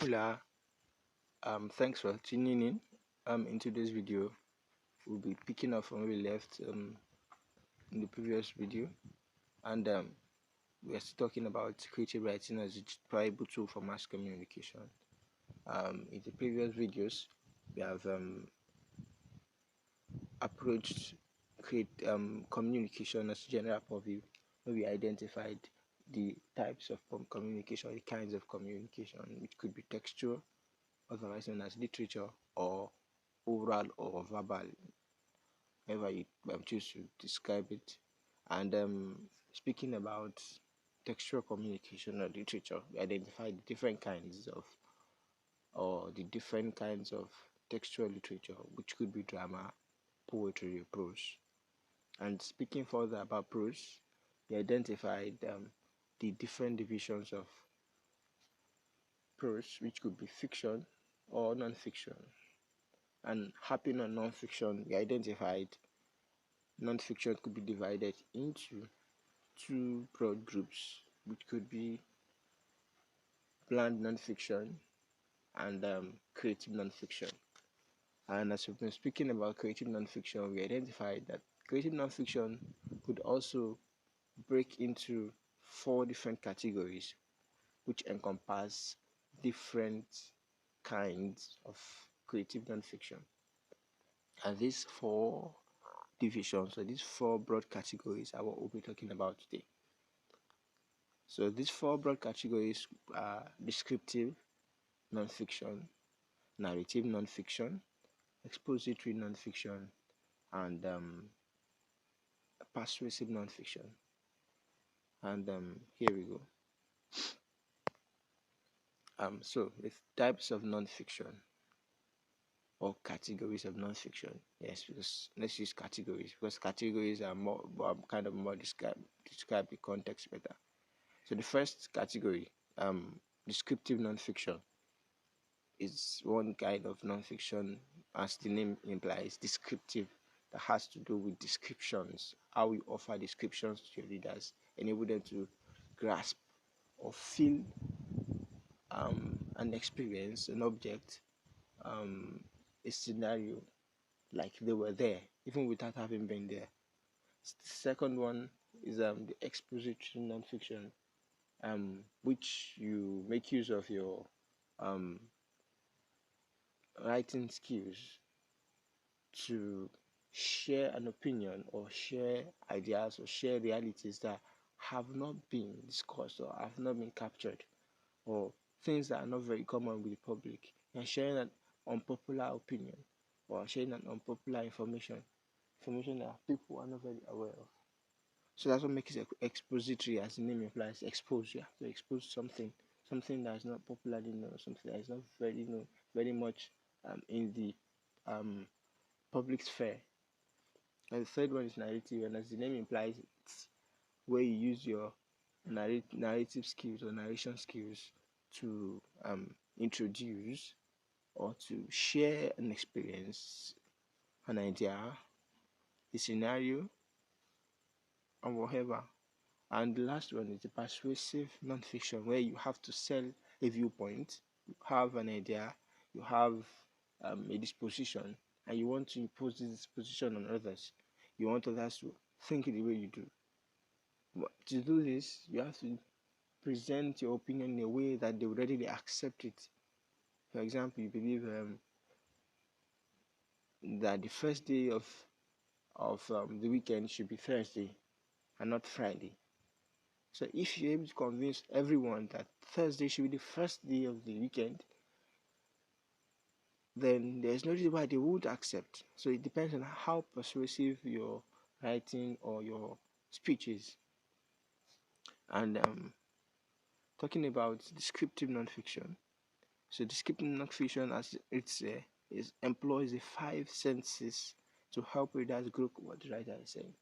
Hola, thanks for tuning in. In today's video, we'll be picking up from where we left in the previous video, and we are still talking about creative writing as a viable tool for mass communication. In the previous videos, we have approached communication as a general purview, where we identified the types of communication, the kinds of communication, which could be textual, otherwise known as literature, or oral or verbal, however you choose to describe it. And speaking about textual communication or literature, we identified the different kinds of textual literature, which could be drama, poetry, or prose. And speaking further about prose, we identified the different divisions of prose, which could be fiction or non-fiction. And harping on non-fiction, we identified non-fiction could be divided into two broad groups, which could be planned non-fiction and creative non-fiction. And as we've been speaking about creative non-fiction, we identified that creative non-fiction could also break into 4 different categories, which encompass different kinds of creative non-fiction. And these 4 divisions, so these 4 broad categories, are what we'll be talking about today. So these 4 broad categories are descriptive nonfiction, narrative nonfiction, expository nonfiction, and persuasive nonfiction. And here we go. So with types of nonfiction or categories of nonfiction, yes, because let's use categories because categories are more describe the context better. So the first category, descriptive nonfiction, is one kind of nonfiction, as the name implies, descriptive, that has to do with descriptions, how we offer descriptions to your readers, enable them to grasp or feel an experience, an object, a scenario, like they were there, even without having been there. The second one is the expository nonfiction, which you make use of your writing skills to share an opinion or share ideas or share realities that have not been discussed or have not been captured, or things that are not very common with the public, and sharing an unpopular opinion or sharing an unpopular information that people are not very aware of. So that's what makes it expository, as the name implies. Expose, you have to expose something that is not popularly known, something that is not very much in the public sphere. And the third one is narrative, and as the name implies, it's where you use your narrative skills or narration skills to introduce or to share an experience, an idea, a scenario, and whatever. And the last one is the persuasive nonfiction, where you have to sell a viewpoint, you have an idea, you have a disposition, and you want to impose this disposition on others. You want others to think the way you do. But to do this, you have to present your opinion in a way that they would readily accept it. For example, you believe that the first day of the weekend should be Thursday and not Friday. So if you're able to convince everyone that Thursday should be the first day of the weekend, then there's no reason why they would accept. So it depends on how persuasive your writing or your speech is. And talking about descriptive nonfiction. So descriptive nonfiction, as it's employs the 5 senses to help readers grok what the writer is saying.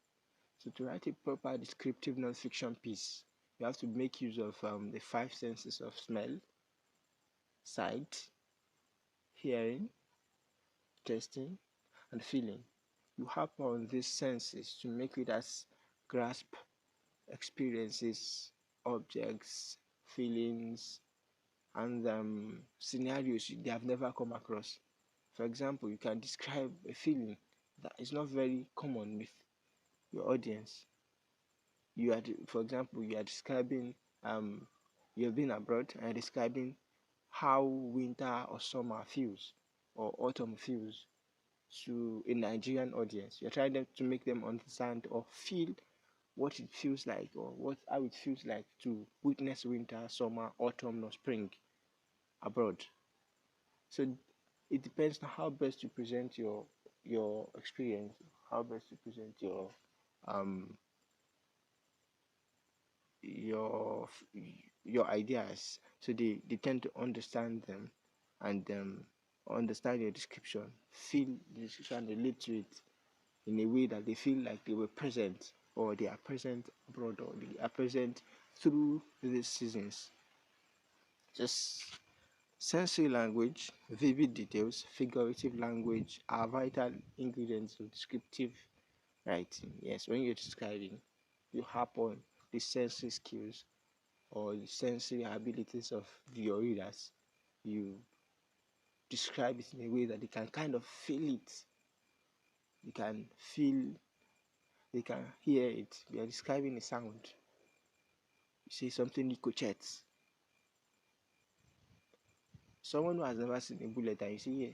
So to write a proper descriptive nonfiction piece, you have to make use of the 5 senses of smell, sight, hearing, tasting, and feeling. You harp on these senses to make readers grasp experiences, objects, feelings, and scenarios they have never come across. For example, you can describe a feeling that is not very common with your audience. For example, you are describing you've been abroad and describing how winter or summer feels or autumn feels to a Nigerian audience. You're trying to make them understand or feel what it feels like, or how it feels like to witness winter, summer, autumn, or spring abroad. So it depends on how best you present your experience, how best you present um your your ideas. So they tend to understand them and understand your description, feel the description, relate to it in a way that they feel like they were present, or they are present abroad, or they are present through these seasons. Just sensory language, vivid details, figurative language are vital ingredients of descriptive writing. Yes, when you're describing, you harp on the sensory skills or the sensory abilities of your readers. You describe it in a way that they can kind of feel it. They can feel, they can hear it. They are describing a sound. You say something ricochets. Someone who has never seen a bullet and you say, yeah,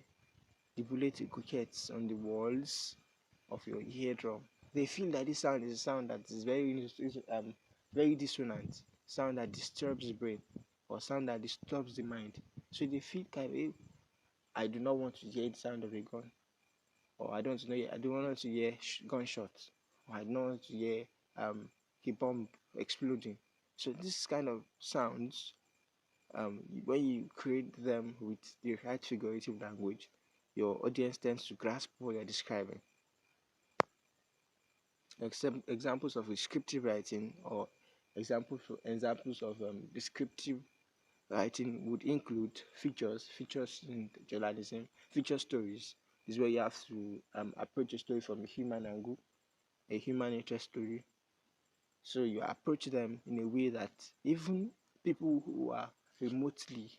the bullet ricochets on the walls of your eardrum. They feel that this sound is a sound that is very dissonant, sound that disturbs the brain, or sound that disturbs the mind. So they feel kind of, hey, I do not want to hear the sound of a gun, or I don't want to hear gunshots, or I don't want to hear a bomb exploding. So this kind of sounds, when you create them with the right figurative language, your audience tends to grasp what you're describing. Examples of descriptive writing, or examples of descriptive writing would include features in journalism, feature stories. This is where you have to approach a story from a human angle, a human interest story. So you approach them in a way that even people who are remotely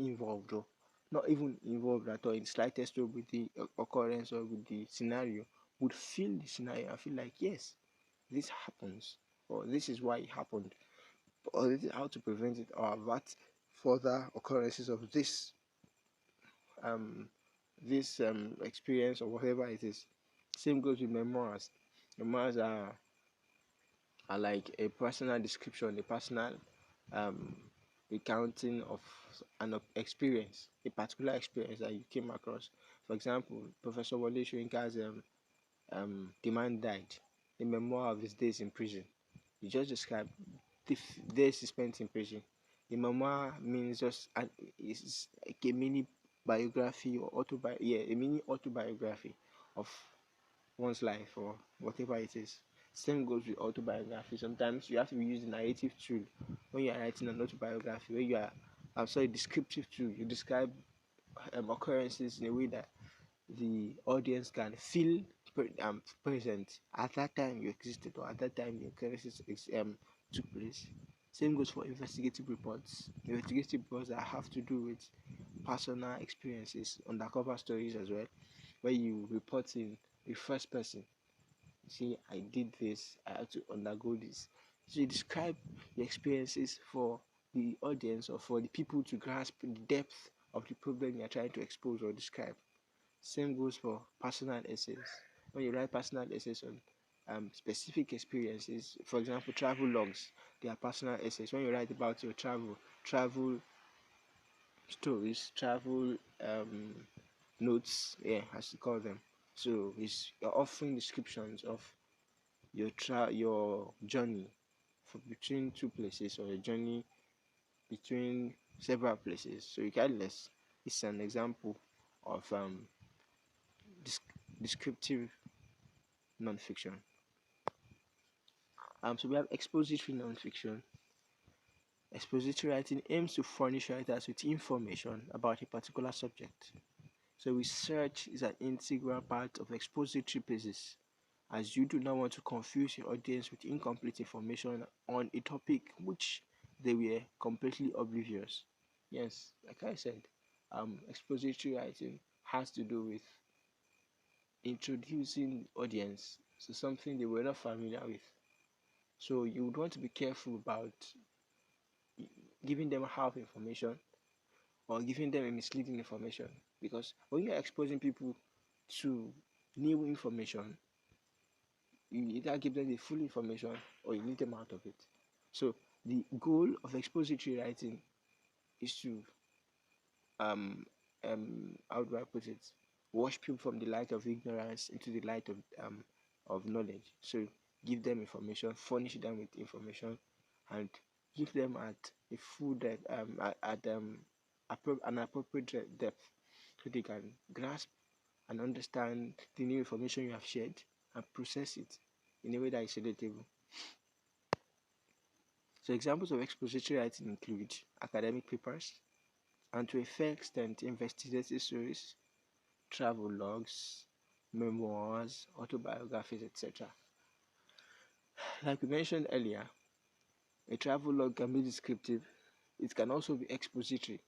involved, or not even involved at all in slightest way with the occurrence or with the scenario, would feel the scenario and feel like, yes, this happens, or this is why it happened, or this is how to prevent it or avert further occurrences of um experience or whatever it is. Same goes with memoirs. Memoirs are like a personal description, a personal um, recounting of an experience, a particular experience that you came across. For example, Professor Wole Soyinka's The Man Died, a memoir of his days in prison. He just described the days he spent in prison. A memoir means it's like a mini biography or a mini autobiography of one's life or whatever it is. Same goes with autobiography. Sometimes you have to use the narrative tool when you are writing an autobiography, where you are, I'm sorry, descriptive tool. You describe occurrences in a way that the audience can feel present at that time you existed, or at that time the occurrences took place. Same goes for investigative reports. Investigative reports that have to do with personal experiences, undercover stories as well, where you report in the first person. See, I did this, I had to undergo this. So you describe the experiences for the audience, or for the people to grasp the depth of the problem you're trying to expose or describe. Same goes for personal essays. When you write personal essays on specific experiences, for example, travel logs, they are personal essays. When you write about your travel stories, travel notes, yeah, as you call them. So you're offering descriptions of your journey between two places, or a journey between several places. So regardless, it's an example of descriptive nonfiction. So we have expository nonfiction. Expository writing aims to furnish writers with information about a particular subject. So research is an integral part of expository pieces, as you do not want to confuse your audience with incomplete information on a topic which they were completely oblivious. Yes, like I said, expository writing has to do with introducing audience to something they were not familiar with. So you would want to be careful about giving them half information or giving them a misleading information, because when you're exposing people to new information, you either give them the full information or you leave them out of it. So the goal of expository writing is to how do I put it? Wash people from the light of ignorance into the light of knowledge. So give them information, furnish them with information, and give them at a full depth, an appropriate depth, so they can grasp and understand the new information you have shared and process it in a way that is relatable. So examples of expository writing include academic papers and to a fair extent investigative stories, travel logs, memoirs, autobiographies, etc. Like we mentioned earlier, a travel log can be descriptive. It can also be expository.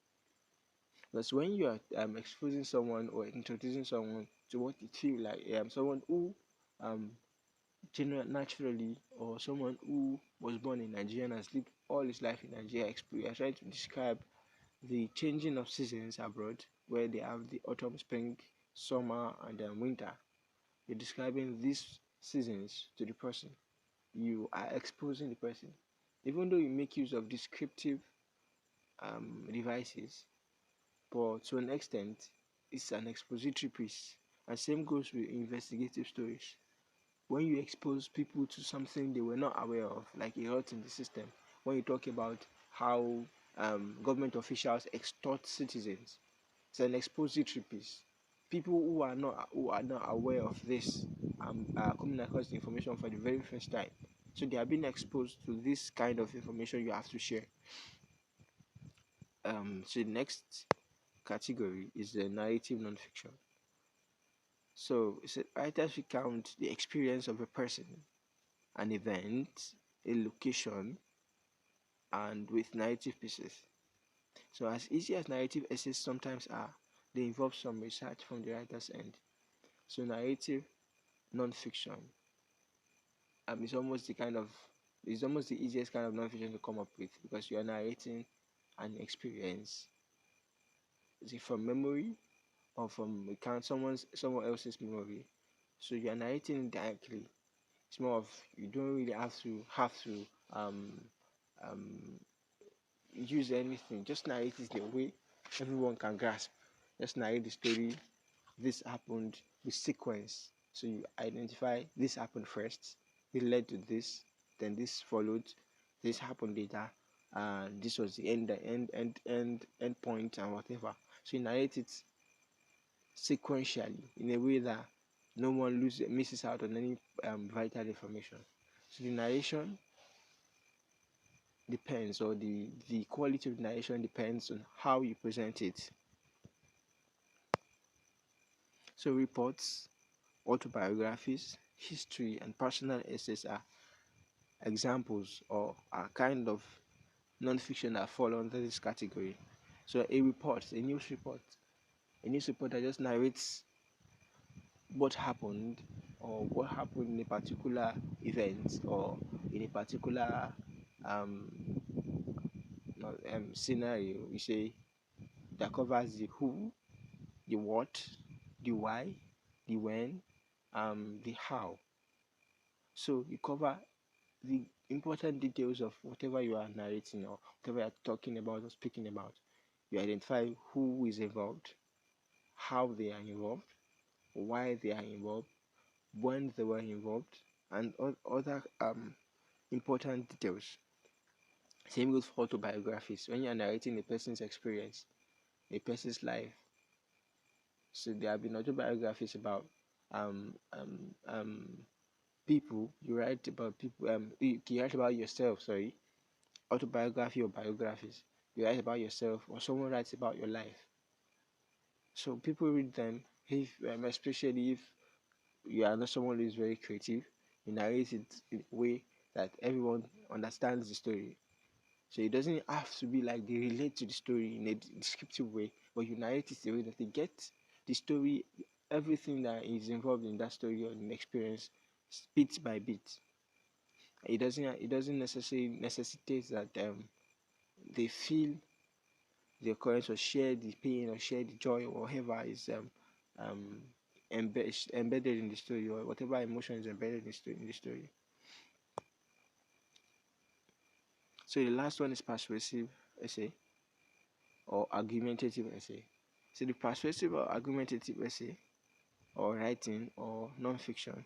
Because when you are exposing someone or introducing someone to what it feels like, someone who um, naturally, or someone who was born in Nigeria and has lived all his life in Nigeria, you are trying to describe the changing of seasons abroad, where they have the autumn, spring, summer, and winter. You're describing these seasons to the person. You are exposing the person. Even though you make use of descriptive devices, but to an extent, it's an expository piece. And same goes with investigative stories. When you expose people to something they were not aware of, like a rot in the system, when you talk about how government officials extort citizens, it's an expository piece. People who are not aware of this are coming across the information for the very first time. So they are being exposed to this kind of information you have to share. So the next category is the narrative nonfiction. So it's writers recount the experience of a person, an event, a location, and with narrative pieces. So as easy as narrative essays sometimes are, they involve some research from the writer's end. So narrative nonfiction is almost the easiest kind of nonfiction to come up with, because you are narrating an experience. Is it from memory or from someone else's memory? So you are narrating directly. It's more of, you don't really have to um um use anything. Just narrate it the way everyone can grasp. Just narrate the story. This happened with sequence. So you identify this happened first, it led to this, then this followed, this happened later, and this was the end point and whatever. So you narrate it sequentially in a way that no one misses out on any vital information. So the narration depends, or the quality of the narration depends on how you present it. So reports, autobiographies, history, and personal essays are examples or are kind of non-fiction that fall under this category. So a news report that just narrates what happened, or what happened in a particular event, or in a particular um, scenario, you say, that covers the who, the what, the why, the when, the how. So you cover the important details of whatever you are narrating or whatever you are talking about or speaking about. You identify who is involved, how they are involved, why they are involved, when they were involved, and other important details. Same goes for autobiographies. When you are narrating a person's experience, a person's life, so there have been autobiographies about um, um, um, people. You write about people. You write about yourself. Sorry, autobiography or biographies. You write about yourself, or someone writes about your life. So people read them. If especially if you are not someone who is very creative, you narrate it in a way that everyone understands the story. So it doesn't have to be like they relate to the story in a descriptive way, but you narrate it the way that they get the story, everything that is involved in that story or in experience, bit by bit. It doesn't necessarily necessitate that they feel the occurrence or share the pain or share the joy or whatever is um embedded in the story, or whatever emotion is embedded in the story. So the last one is persuasive essay or argumentative essay. So the persuasive or argumentative essay or writing or non-fiction,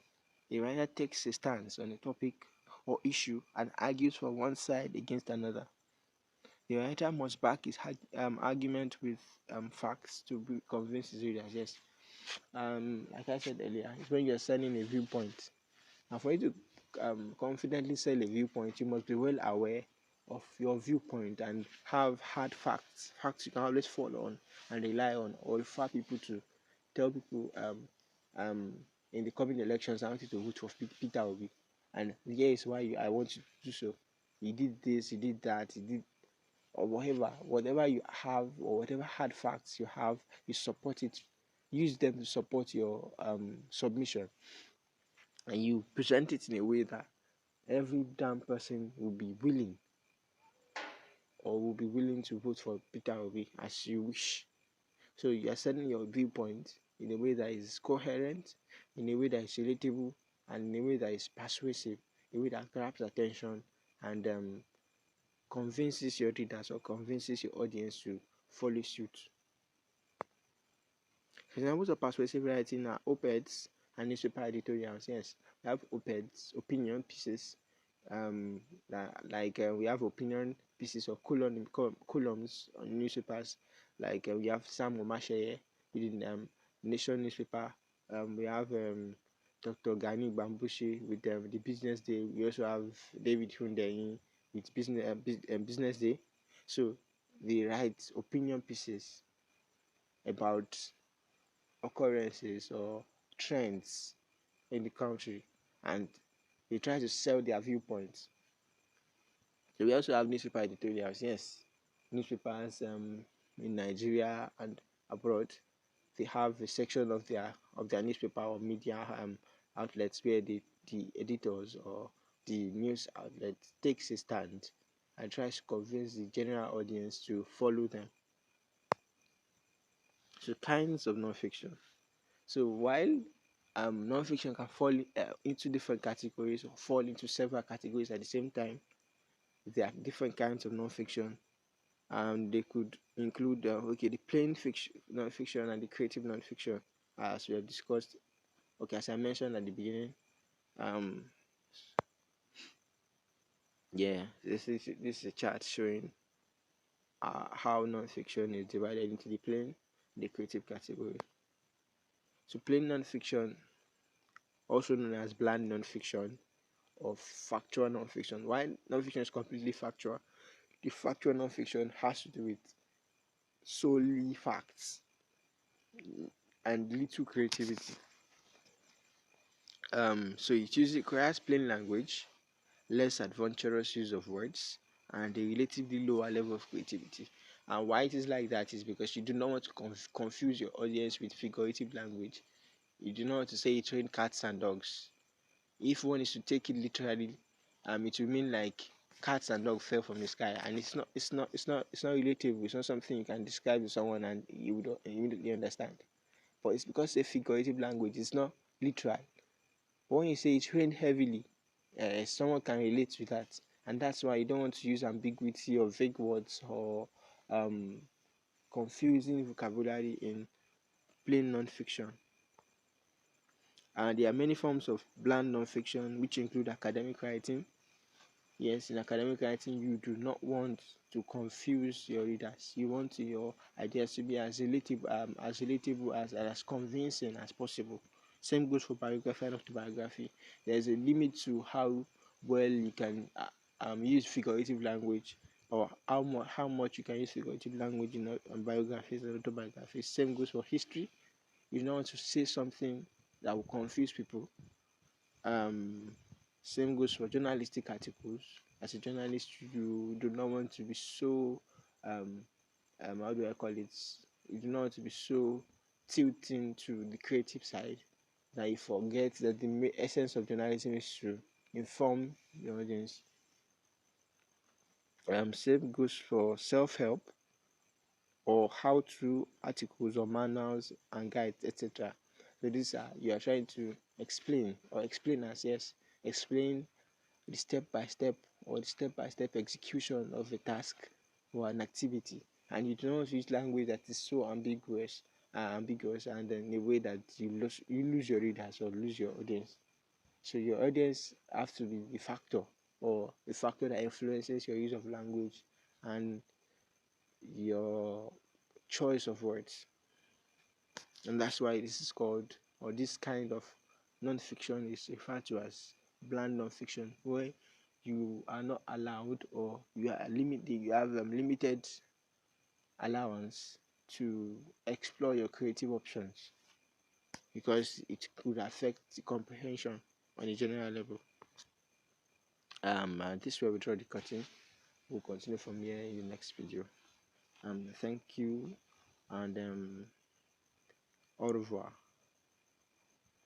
a writer takes a stance on a topic or issue and argues for one side against another. The writer must back his argument with facts to convince his readers. Yes, like I said earlier, it's when you're selling a viewpoint. And for you to confidently sell a viewpoint, you must be well aware of your viewpoint and have hard facts you can always fall on and rely on, or refer people to, tell people um, in the coming elections, I want you to vote for Peter Obi. And here is why I want you to do so. He did this, he did that, he did, or whatever you have, or whatever hard facts you have, you support it. Use them to support your submission, and you present it in a way that every damn person will be willing, or will be willing to vote for Peter Obi as you wish. So you are selling your viewpoint in a way that is coherent, in a way that is relatable, and in a way that is persuasive, a way that grabs attention and convinces your readers or convinces your audience to follow suit. Examples of persuasive writing are op-eds and newspaper editorials. Yes, we have op-eds, opinion pieces. We have opinion pieces or columns on newspapers. We have Sam Omasheye in Nation newspaper. We have Dr. Gani Bambushi with the Business Day. We also have David Hundeyin with Business Day. So they write opinion pieces about occurrences or trends in the country, and they try to sell their viewpoints. So we also have newspaper editorials. Yes, newspapers in Nigeria and abroad, they have a section of their newspaper or media outlets where the editors or the news outlet takes a stand and tries to convince the general audience to follow them. So kinds of non-fiction. So while non-fiction can fall into different categories or fall into several categories at the same time, there are different kinds of non-fiction. They could include the plain fiction non-fiction and the creative non-fiction, as we have discussed. Okay, as I mentioned at the beginning, um, yeah, this is a chart showing how non-fiction is divided into the plain, the creative category. So plain non-fiction, also known as bland non-fiction or factual non-fiction. While non-fiction is completely factual, the factual non-fiction has to do with solely facts and little creativity. So it usually requires plain language, less adventurous use of words, and a relatively lower level of creativity. And why it is like that is because you do not want to confuse your audience with figurative language. You do not want to say you train cats and dogs. If one is to take it literally, it will mean like cats and dogs fell from the sky, and it's not relatable. It's not something you can describe to someone and you would immediately understand. But it's because a figurative language, it's not literal. But when you say it rained heavily, someone can relate to that, and that's why you don't want to use ambiguity or vague words or um, confusing vocabulary in plain non-fiction. And there are many forms of bland non-fiction, which include academic writing. Yes, in academic writing, you do not want to confuse your readers. You want your ideas to be as relatable as convincing as possible. Same goes for biography and autobiography. There's a limit to how well you can use figurative language, or how much you can use figurative language in biographies and autobiographies. Same goes for history. You don't want to say something that will confuse people. Um, Same goes for journalistic articles. as a journalist, you do not want to be so how do I call it? You do not want to be so tilting to the creative side that you forget that the essence of journalism is to inform the audience. Same goes for self-help or how-to articles or manuals and guides, etc. So these are, you are trying to explain or explainers, yes, explain the step-by-step or the step-by-step execution of a task or an activity, and you do not use language that is so ambiguous, and then in a way that you lose your readers or lose your audience. So your audience have to be the factor or the factor that influences your use of language and your choice of words. And that's why this is called, or this kind of non-fiction is referred to as bland non-fiction, where you are not allowed or you are limited, you have limited allowance to explore your creative options because it could affect the comprehension on a general level. This is where we draw the curtain. We'll continue from here in the next video. Thank you and au revoir.